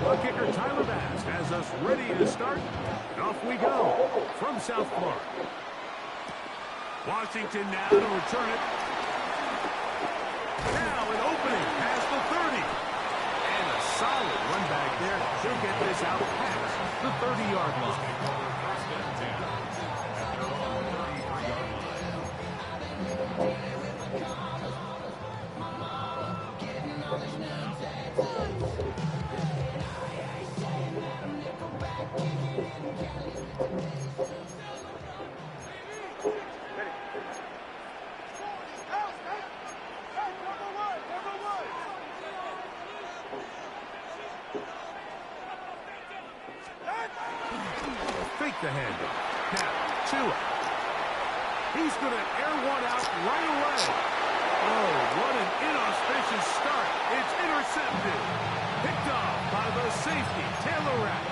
The kicker, Tyler Bass, has us ready to start. And off we go from South Florida. Washington now to return it. Now an opening past the 30. And a solid run back there. She'll get this out past the 30-yard line. Fake the handle. Now, Tua. He's going to air one out right away. Oh, what an inauspicious start. It's intercepted. Picked off by the safety, Taylor Rapp.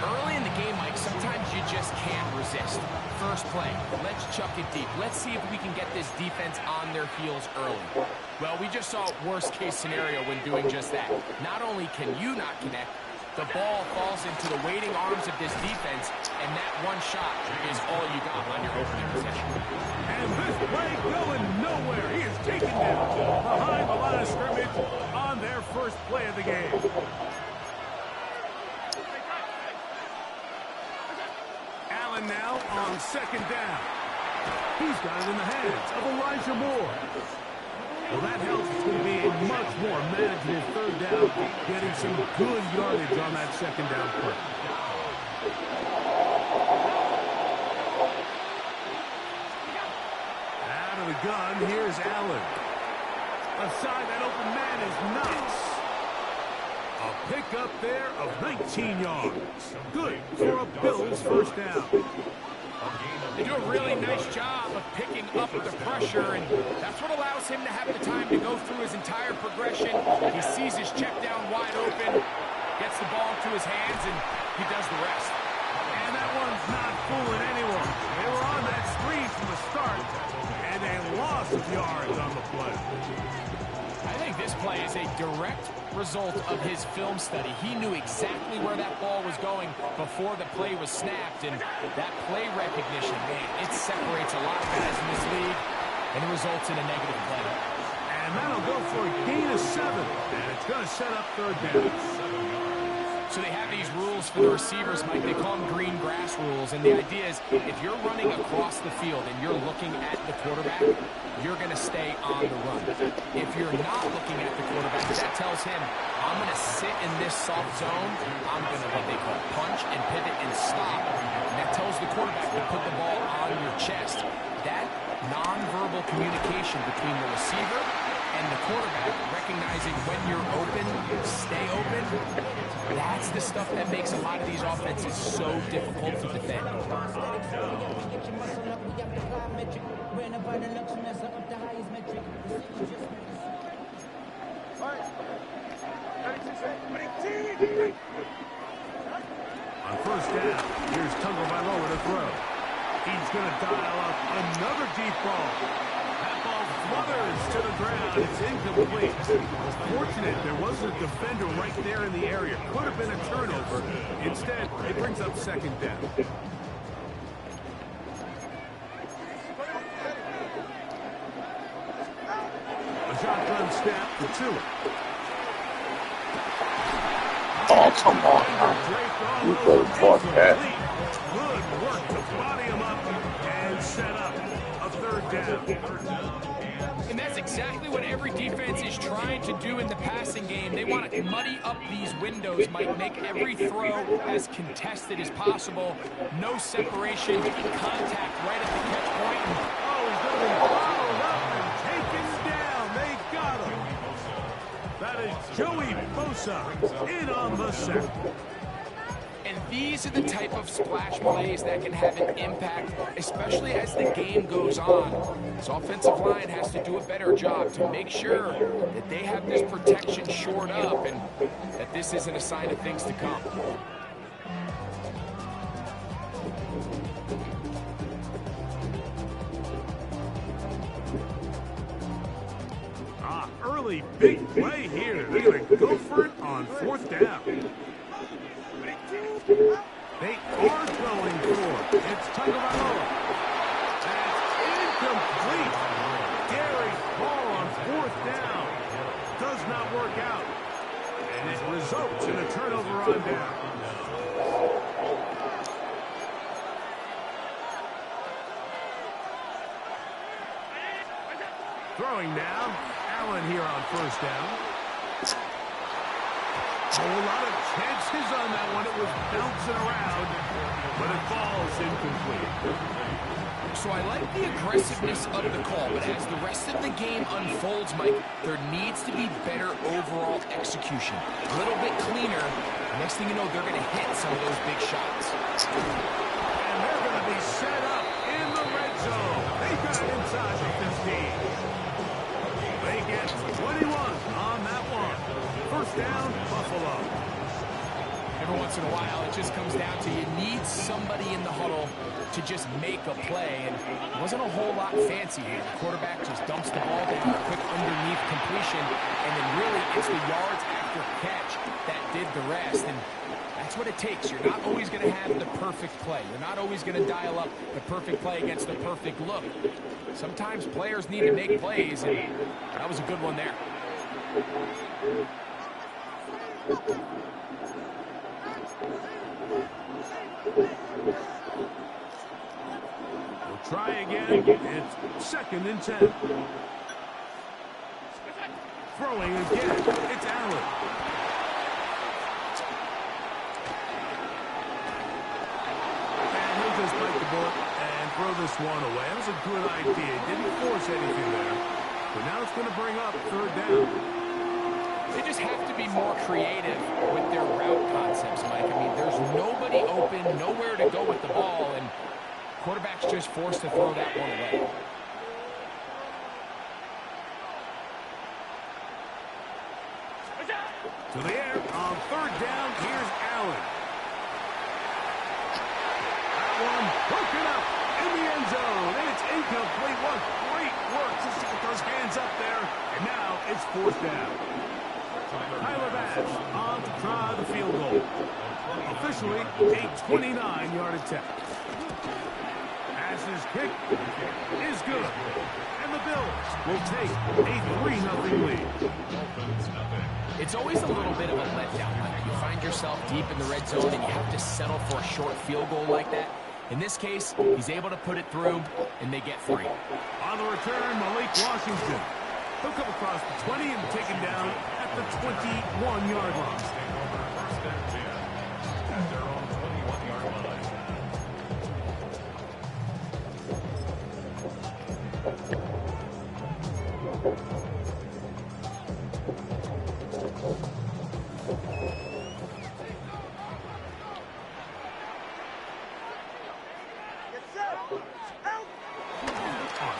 Early in the game, Mike, sometimes you just can't resist. First play, let's chuck it deep. Let's see if we can get this defense on their heels early. Well, we just saw worst case scenario when doing just that. Not only can you not connect, the ball falls into the waiting arms of this defense, and that one shot is all you got on your opening possession. And this play going nowhere. He is taken down behind the line of scrimmage on their first play of the game. Allen now on second down. He's got it in the hands of Elijah Moore. Well, that helps. It's going to be a much more manageable third down, getting some good yardage on that second down play. Out of the gun, here's Allen. Aside that open man is Knox. A pickup there of 19 yards. Good for a Bills first down. They do a really nice job of picking up the pressure, and that's what allows him to have the time to go through his entire progression. He sees his check down wide open, gets the ball into his hands, and he does the rest. And that one's not fooling anyone. They were on that screen from the start, and a loss of yards on the play. I think this play is a direct result of his film study. He knew exactly where that ball was going before the play was snapped, and that play recognition, man, it separates a lot of guys in this league, and it results in a negative play. And that'll go for a gain of 7, and it's going to set up third down. So they have these rules for the receivers, Mike. They call them green grass rules, and the idea is if you're running across the field and you're looking at the quarterback, you're going to stay on the run. If you're not looking at the quarterback, that tells him, I'm going to sit in this soft zone. I'm going to what they call punch and pivot and stop. And that tells the quarterback to put the ball on your chest. That nonverbal communication between the receiver and the quarterback, recognizing when you're open, stay open, that's the stuff that makes a lot of these offenses so difficult to defend. On first down, here's Tagovailoa to throw. He's going to dial up another deep ball. That ball flutters to the ground. It's incomplete. Fortunate there wasn't a defender right there in the area. Could have been a turnover. Instead, it brings up second down. A shotgun snap for Tua. Oh, come on. You could have caught that. Good work to body him up and set up a third down. And that's exactly what every defense is trying to do in the passing game. They want to muddy up these windows, Mike, make every throw as contested as possible. No separation, contact right at the catch point. Oh, he's going to be followed up and taken down. They got him. That is Joey Bosa in on the sack. And these are the type of splash plays that can have an impact, especially as the game goes on. This offensive line has to do a better job to make sure that they have this protection shored up and that this isn't a sign of things to come. Early big play here. They're going to go for it on fourth down. They are going for it. It's Tagovailoa. That's incomplete. Gary ball on 4th down. Does not work out. And it results in a turnover on down. Throwing now. Allen here on 1st down. A whole lot of chances on that one. It was bouncing around, but it falls incomplete. So I like the aggressiveness of the call, but as the rest of the game unfolds, Mike, there needs to be better overall execution. A little bit cleaner. Next thing you know, they're going to hit some of those big shots. And they're going to be set up in the red zone. They got it inside the 15. They get 21 on that one. 1st down, Buffalo. Every once in a while, it just comes down to you need somebody in the huddle to just make a play, and it wasn't a whole lot fancy here. The quarterback just dumps the ball down, a quick underneath completion, and then really it's the yards after catch that did the rest, and that's what it takes. You're not always going to have the perfect play. You're not always going to dial up the perfect play against the perfect look. Sometimes players need to make plays, and that was a good one there. We'll try again. It's 2nd and 10. Throwing again. It's Allen. And he'll just bite the bullet and throw this one away. That was a good idea. Didn't force anything there. But now it's going to bring up 3rd down. They just have to be more creative with their route concepts, Mike. I mean, there's nobody open, nowhere to go with the ball, and quarterback's just forced to throw that one away. To the air on 3rd down. Here's Allen. That one broken up in the end zone, and it's incomplete. What great work just to get those hands up there, and now it's 4th down. Tyler Bass on to try the field goal. Officially a 29-yard attempt. Pass's kick is good. And the Bills will take a 3-0 lead. It's always a little bit of a letdown, Mike. You find yourself deep in the red zone and you have to settle for a short field goal like that. In this case, he's able to put it through, and they get 3. On the return, Malik Washington. He'll come across the 20 and take him down at the 21-yard line.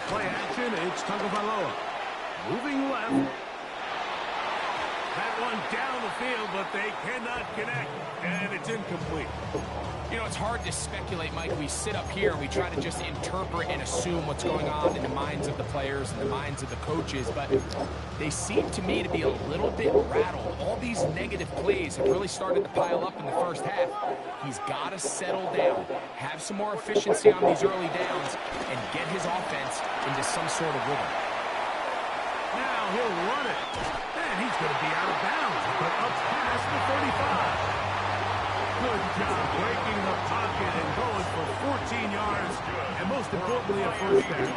Play action, it's Tagovailoa. Moving left. That one down the field, but they cannot connect, and it's incomplete. You know, it's hard to speculate, Mike. We sit up here and we try to just interpret and assume what's going on in the minds of the players and the minds of the coaches, but they seem to me to be a little bit rattled. All these negative plays have really started to pile up in the first half. He's got to settle down, have some more efficiency on these early downs, and get his offense into some sort of rhythm. Now he'll run it, and he's going to be out of bounds, but up past the 35. Good job breaking the pocket and going for 14 yards, and most importantly, a 1st down.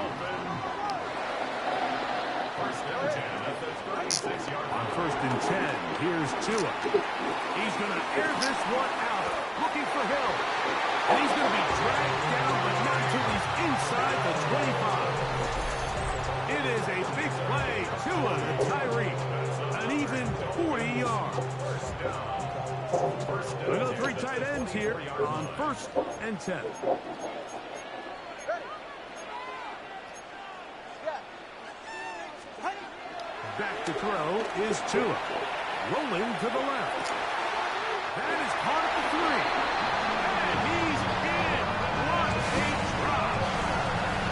On 1st and 10, here's Tua. He's going to air this one out, looking for Hill. And he's going to be dragged down, but not until he's inside the 25. It is a big play. Tua to Tyree. An even 40 yards. Another 3 tight ends here on 1st and 10. Back to throw is Tua. Rolling to the left. That is caught at the 3. And he's in. What a drop.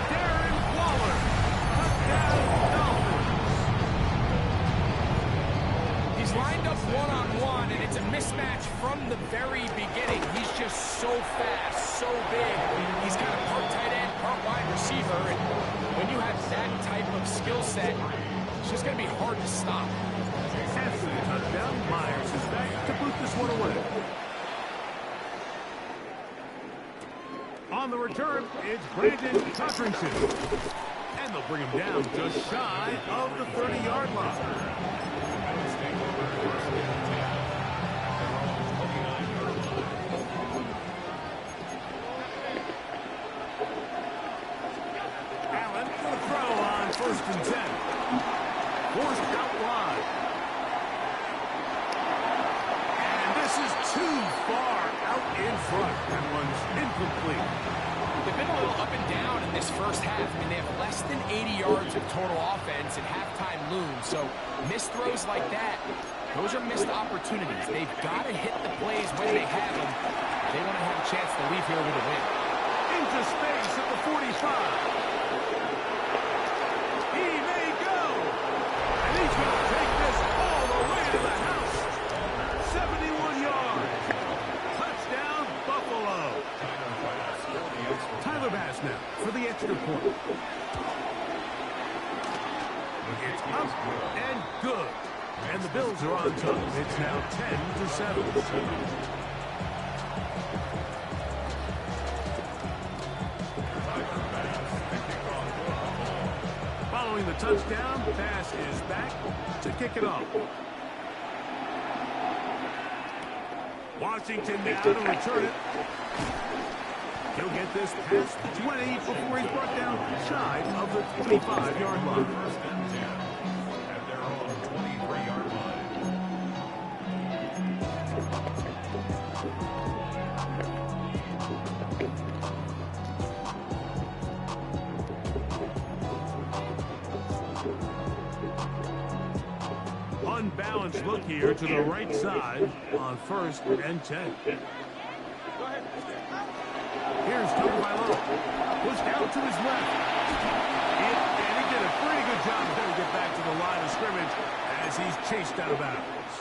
Darren Waller. Touchdown Dolphins. he's lined up one-on-one, and it's a mismatch from the very beginning. He's just so fast, so big. He's kind of part tight end, part wide receiver, and when you have that type of skill set, it's just going to be hard to stop. After the touchdown, Myers is back to boot this one away. On the return, it's Brandon Cotrington. And they'll bring him down just shy of the 30-yard line. Allen for the throw on 1st and 10. Forced out wide. And this is too far out in front. That one's incomplete. They've been a little up and down in this first half. I mean, they have less than 80 yards of total offense and halftime looms. So missed throws like that, those are missed opportunities. They've got to hit the plays when they have them. They want to have a chance to leave here with a win. Into space at the 45. He may go. And he's going to take this all the way to the house. 71 yards. Touchdown, Buffalo. Tyler Bass now for the extra point. It's up and good. And the Bills are on top. It's now 10-7. Following the touchdown, Bass is back to kick it off. Washington now to return it. He'll get this past the 20 before he's brought down shy of the 25-yard line. At their own 23-yard line. Unbalanced look here to the right side on 1st and 10. Here's Toine. Pushed out to his left. And he did a pretty good job there to get back to the line of scrimmage as he's chased out of bounds.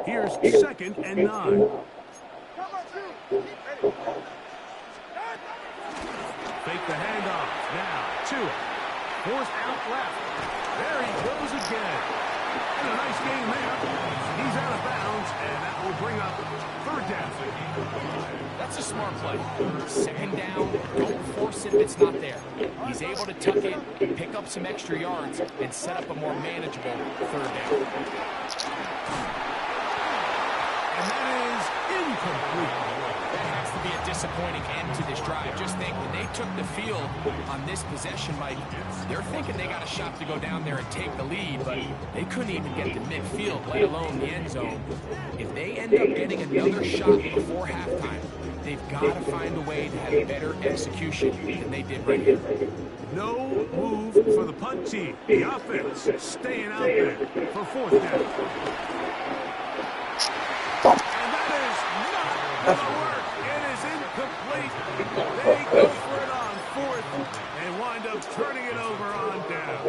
Here's 2nd and 9. Fake the handoff. Now, Tua. Forced out left. There he goes again. And a nice game there. He's out of bounds, and that will bring up 3rd down. That's a smart play. 2nd down, don't force it if it's not there. He's able to tuck it, pick up some extra yards, and set up a more manageable 3rd down. And that is incomplete. That has to be a disappointing end to this drive. Just think, when they took the field on this possession, Mike, they're thinking they got a shot to go down there and take the lead, but they couldn't even get to midfield, let alone the end zone. If they end up getting another shot before halftime, they've got to find a way to have better execution than they did right here. No move for the punt team. The offense staying out there for 4th down. And that is not going to work. It is incomplete. They go for it on 4th and wind up turning it over on down.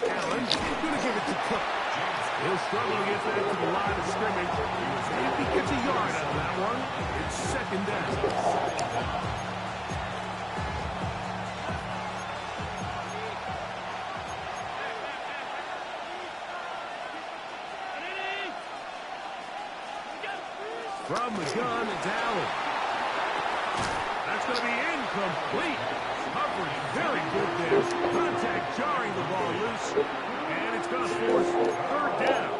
Allen going to give it to Cook. He'll struggle to get back to the line of scrimmage. If he gets a yard out of that one, it's 2nd down. From the gun, it's Allen. That's going to be incomplete. Coverage very good there. Contact jarring the ball loose. And it's going to force 3rd down.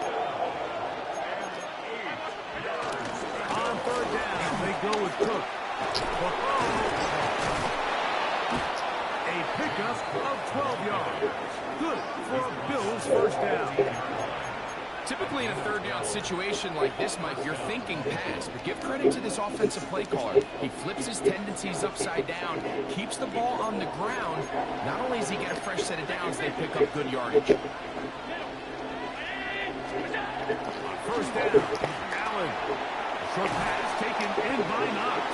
On 3rd down, they go with Cook. A pickup of 12 yards. Good for a Bills 1st down. Typically in a 3rd down situation like this, Mike, you're thinking pass, but give credit to this offensive play caller. He flips his tendencies upside down, keeps the ball on the ground. Not only does he get a fresh set of downs, they pick up good yardage. first down. Allen. Short pass taken in by Knox.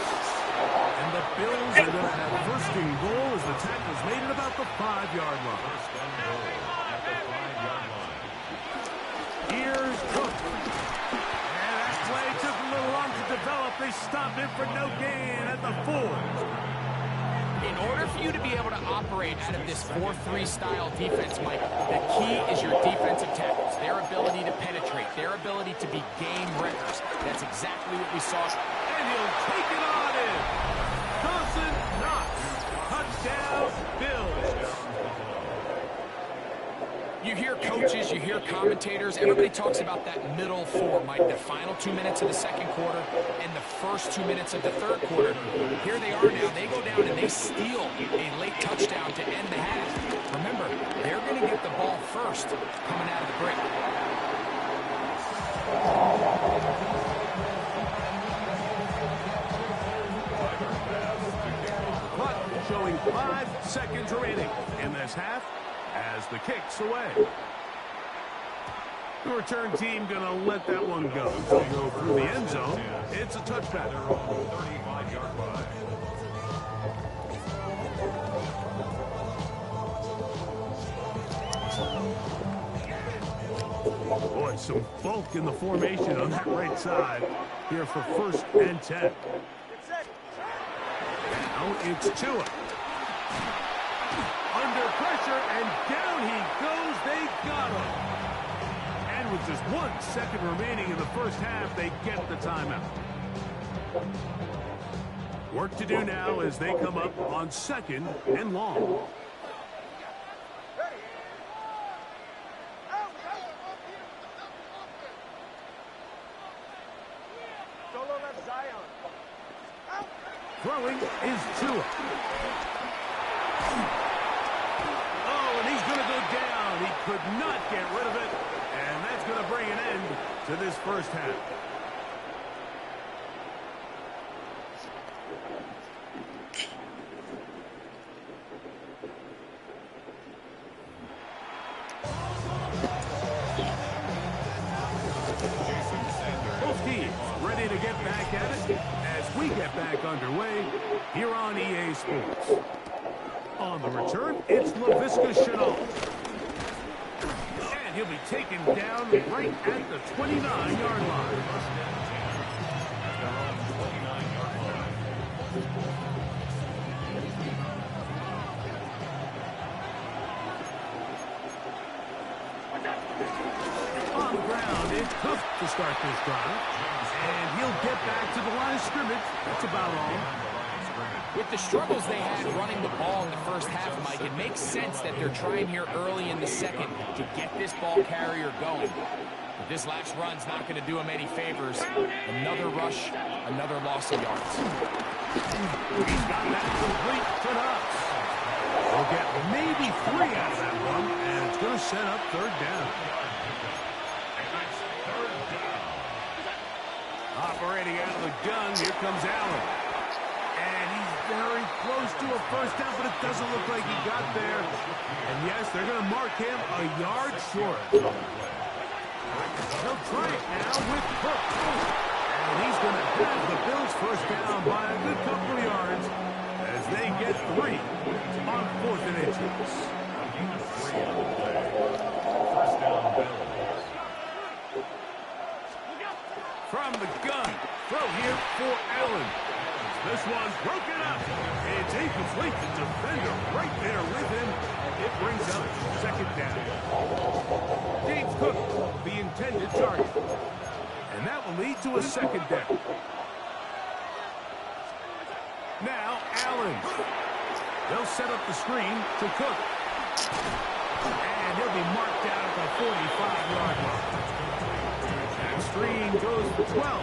And the Bills are going to have first and goal as the tackle's made at about the 5-yard line. First and goal at the 5-yard line. Here's Cook. And that play took a little long to develop. They stopped it for no gain at the 4. In order for you to be able to operate out of this 4-3 style defense, Mike, the key is your defensive tackles, their ability to penetrate, their ability to be game wreckers. That's exactly what we saw. And he'll take it on in. Dawson Knox. Touchdown, Bills. You hear coaches, you hear commentators, everybody talks about that middle 4, Mike, the final 2 minutes of the second quarter and the first 2 minutes of the third quarter. Here they are now. They go down and they steal a late touchdown to end the half. Remember, they're going to get the ball first coming out of the break. Clock showing 5 seconds remaining in this half as the kick's away. The return team going to let that one go. They go through the end zone. It's a touchback. They're on the 35-yard line. Boy, some bulk in the formation on that right side here for first and 10. Now it's Tua. Under pressure, and down he goes. They got him. And with just 1 second remaining in the first half, they get the timeout. Work to do now as they come up on 2nd and long. Throwing is Tua. Oh, and he's going to go down. He could not get rid of it. And that's going to bring an end to this first half. Both teams ready to get back at it as we get back underway here on EA Sports. On the return, it's LaVisca Chenault. And he'll be taken down right at the 29-yard line. On the ground, it's Cook to start this drive. And he'll get back to the line of scrimmage. That's about all. With the struggles they had running the ball in the first half, Mike, it makes sense that they're trying here early in the second to get this ball carrier going. But this last run's not going to do him any favors. Another rush, another loss of yards. He's got that complete to Knox. We'll get maybe 3 out of that one, and it's going to set up 3rd down. Operating out of the gun, here comes Allen. And he's very close to a first down, but it doesn't look like he got there. And yes, they're going to mark him a yard short. They'll try it now with Cook. And he's going to have the Bills first down by a good couple of yards as they get 3 on 4th and inches. First down, Bills. From the gun, throw here for Allen. This one's broken up. It's incomplete. The defender right there with him. It brings up 2nd down. James Cook, the intended target. And that will lead to a 2nd down. Now, Allen. They'll set up the screen to Cook. And he'll be marked down at the 45-yard line. That screen goes for 12.